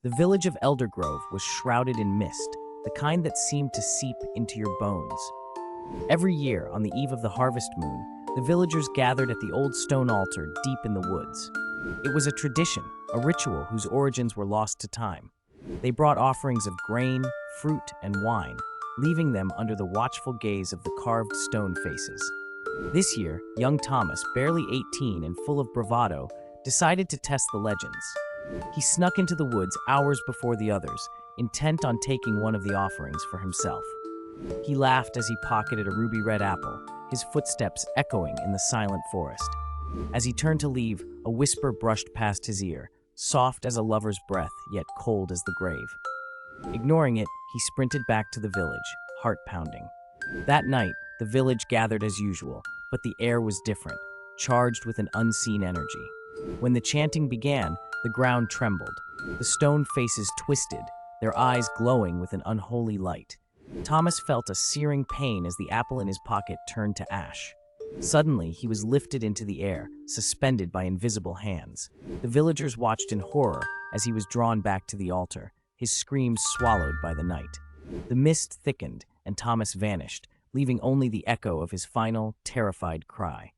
The village of Eldergrove was shrouded in mist, the kind that seemed to seep into your bones. Every year, on the eve of the harvest moon, the villagers gathered at the old stone altar deep in the woods. It was a tradition, a ritual whose origins were lost to time. They brought offerings of grain, fruit, and wine, leaving them under the watchful gaze of the carved stone faces. This year, young Thomas, barely 18 and full of bravado, decided to test the legends. He snuck into the woods hours before the others, intent on taking one of the offerings for himself. He laughed as he pocketed a ruby-red apple, his footsteps echoing in the silent forest. As he turned to leave, a whisper brushed past his ear, soft as a lover's breath, yet cold as the grave. Ignoring it, he sprinted back to the village, heart pounding. That night, the village gathered as usual, but the air was different, charged with an unseen energy. When the chanting began, the ground trembled. The stone faces twisted, their eyes glowing with an unholy light. Thomas felt a searing pain as the apple in his pocket turned to ash. Suddenly, he was lifted into the air, suspended by invisible hands. The villagers watched in horror as he was drawn back to the altar, his screams swallowed by the night. The mist thickened, and Thomas vanished, leaving only the echo of his final, terrified cry.